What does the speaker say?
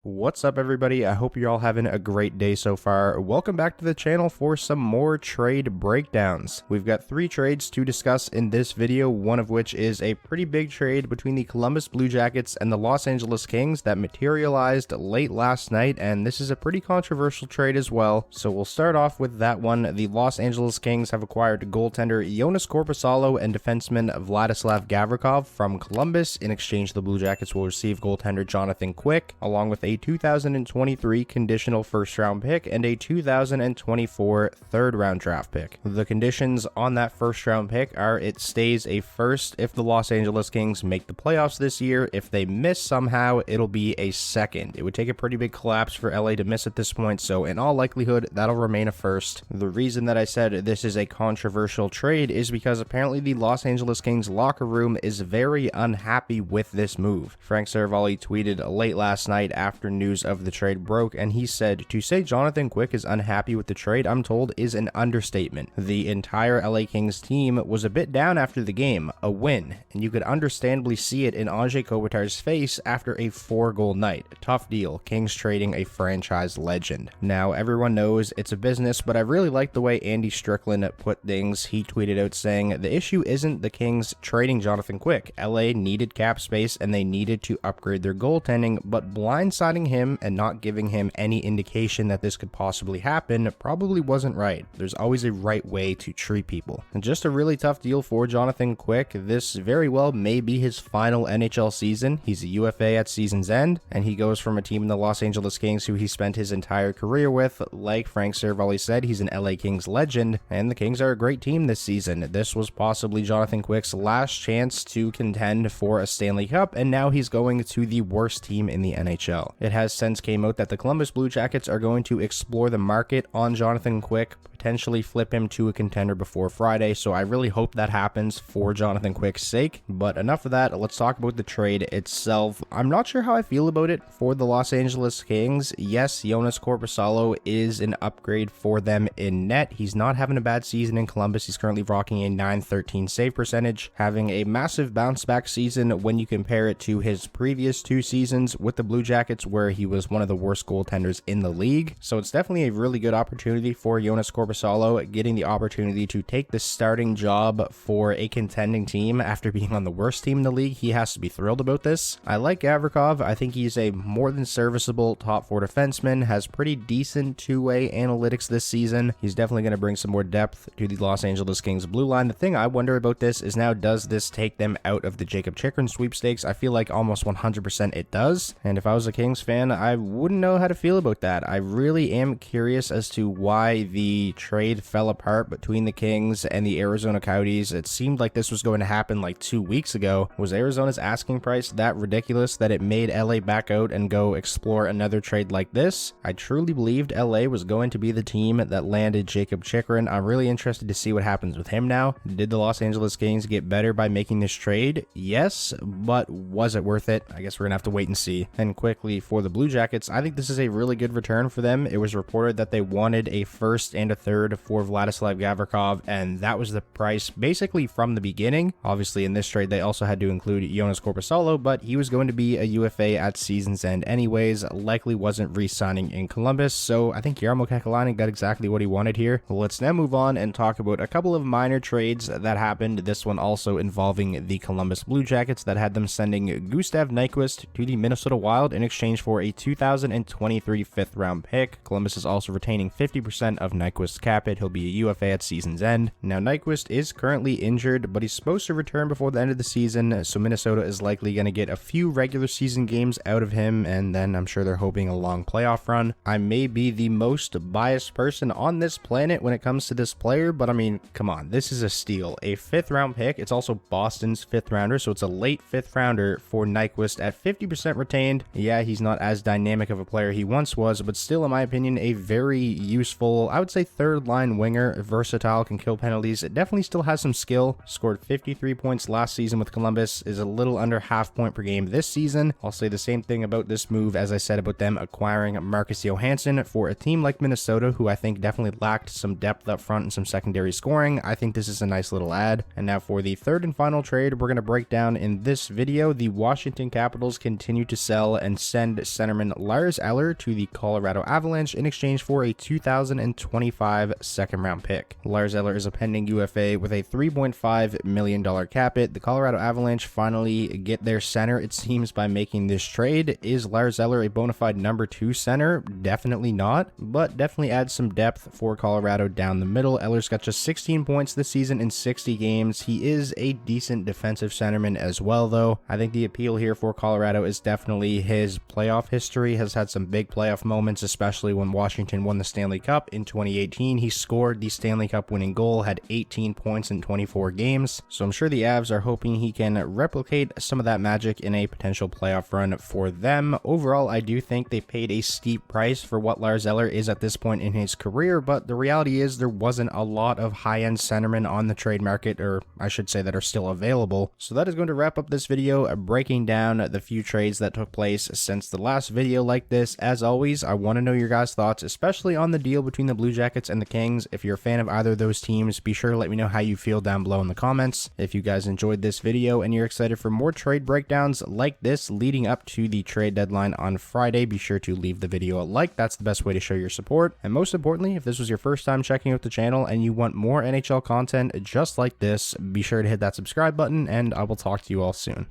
What's up, everybody? I hope you're all having a great day so far. Welcome back to the channel for some more trade breakdowns. We've got 3 trades to discuss in this video, one of which is a pretty big trade between the Columbus Blue Jackets and the Los Angeles Kings that materialized late last night, and this is a pretty controversial trade as well. So we'll start off with that one. The Los Angeles Kings have acquired goaltender Joonas Korpisalo and defenseman Vladislav Gavrikov from Columbus. In exchange, the Blue Jackets will receive goaltender Jonathan Quick, along with a 2023 conditional first-round pick and a 2024 third-round draft pick. The conditions on that first-round pick are it stays a first if the Los Angeles Kings make the playoffs this year. If they miss somehow, it'll be a second. It would take a pretty big collapse for LA to miss at this point, so in all likelihood, that'll remain a first. The reason that I said this is a controversial trade is because apparently the Los Angeles Kings locker room is very unhappy with this move. Frank Seravalli tweeted late last night after news of the trade broke, and he said, "To say Jonathan Quick is unhappy with the trade, I'm told, is an understatement. The entire LA Kings team was a bit down after the game, a win, and you could understandably see it in Anze Kopitar's face after a 4-goal night. Tough deal, Kings trading a franchise legend." Now, everyone knows it's a business, but I really like the way Andy Strickland put things. He tweeted out saying, "The issue isn't the Kings trading Jonathan Quick. LA needed cap space and they needed to upgrade their goaltending, but blindsiding him and not giving him any indication that this could possibly happen probably wasn't right. There's always a right way to treat people." And just a really tough deal for Jonathan Quick. This very well may be his final NHL season. He's a UFA at season's end, and he goes from a team in the Los Angeles Kings who he spent his entire career with. Like Frank Seravalli said, he's an LA Kings legend, and the Kings are a great team this season. This was possibly Jonathan Quick's last chance to contend for a Stanley Cup, and now he's going to the worst team in the NHL. It has since came out that the Columbus Blue Jackets are going to explore the market on Jonathan Quick, potentially flip him to a contender before Friday, so I really hope that happens for Jonathan Quick's sake. But enough of that, let's talk about the trade itself. I'm not sure how I feel about it for the Los Angeles Kings. Yes, Joonas Korpisalo is an upgrade for them in net. He's not having a bad season in Columbus. He's currently rocking a .913 save percentage, having a massive bounce back season when you compare it to his previous 2 seasons with the Blue Jackets, where he was one of the worst goaltenders in the league. So it's definitely a really good opportunity for Joonas Korpisalo, getting the opportunity to take the starting job for a contending team after being on the worst team in the league. He has to be thrilled about this. I like Gavrikov. I think he's a more than serviceable top 4 defenseman, has pretty decent two-way analytics this season. He's definitely going to bring some more depth to the Los Angeles Kings blue line. The thing I wonder about this is, now does this take them out of the Jakob Chychrun sweepstakes? I feel like almost 100% it does, and if I was a Kings fan, I wouldn't know how to feel about that. I really am curious as to why the trade fell apart between the Kings and the Arizona Coyotes. It seemed like this was going to happen like 2 weeks ago. Was Arizona's asking price that ridiculous that it made LA back out and go explore another trade like this? I truly believed LA was going to be the team that landed Jakob Chychrun. I'm really interested to see what happens with him now. Did the Los Angeles Kings get better by making this trade? Yes, but was it worth it? I guess we're gonna have to wait and see. And quickly, for the Blue Jackets, I think this is a really good return for them. It was reported that they wanted a first and a third for Vladislav Gavrikov, and that was the price basically from the beginning. Obviously, in this trade, they also had to include Joonas Korpisalo, but he was going to be a UFA at season's end anyways, likely wasn't re-signing in Columbus, so I think Jarmo Kekalainen got exactly what he wanted here. Let's now move on and talk about a couple of minor trades that happened, this one also involving the Columbus Blue Jackets, that had them sending Gustav Nyquist to the Minnesota Wild in exchange for a 2023 5th-round pick. Columbus is also retaining 50% of Nyquist's cap hit. He'll be a UFA at season's end. Now, Nyquist is currently injured, but he's supposed to return before the end of the season, so Minnesota is likely going to get a few regular season games out of him, and then I'm sure they're hoping a long playoff run. I may be the most biased person on this planet when it comes to this player, but I mean, come on, this is a steal. A 5th-round pick. It's also Boston's 5th-rounder, so it's a late 5th-rounder for Nyquist at 50% retained. Yeah, he's not as dynamic of a player he once was, but still, in my opinion, a very useful, I would say, third line winger, versatile, can kill penalties. It definitely still has some skill. Scored 53 points last season with Columbus, is a little under half point per game this season. I'll say the same thing about this move as I said about them acquiring Marcus Johansson. For a team like Minnesota, who I think definitely lacked some depth up front and some secondary scoring, I think this is a nice little add. And now for the third and final trade we're going to break down in this video, the Washington Capitals continue to sell and send centerman Lars Eller to the Colorado Avalanche in exchange for a 2025 second round pick. Lars Eller is a pending UFA with a $3.5 million cap hit. The Colorado Avalanche finally get their center, it seems, by making this trade. Is Lars Eller a bona fide number 2 center? Definitely not, but definitely adds some depth for Colorado down the middle. Eller's got just 16 points this season in 60 games. He is a decent defensive centerman as well, though. I think the appeal here for Colorado is definitely his playoff history. Has had some big playoff moments, especially when Washington won the Stanley Cup in 2018. He scored the Stanley Cup winning goal, had 18 points in 24 games, so I'm sure the Avs are hoping he can replicate some of that magic in a potential playoff run for them. Overall, I do think they paid a steep price for what Lars Eller is at this point in his career, but the reality is there wasn't a lot of high-end centermen on the trade market, or I should say that are still available. So that is going to wrap up this video breaking down the few trades that took place since the last video like this. As always, I want to know your guys' thoughts, especially on the deal between the Blue Jackets and the Kings. If you're a fan of either of those teams, be sure to let me know how you feel down below in the comments. If you guys enjoyed this video and you're excited for more trade breakdowns like this leading up to the trade deadline on Friday, be sure to leave the video a like. That's the best way to show your support. And most importantly, if this was your first time checking out the channel and you want more NHL content just like this, be sure to hit that subscribe button, and I will talk to you all soon.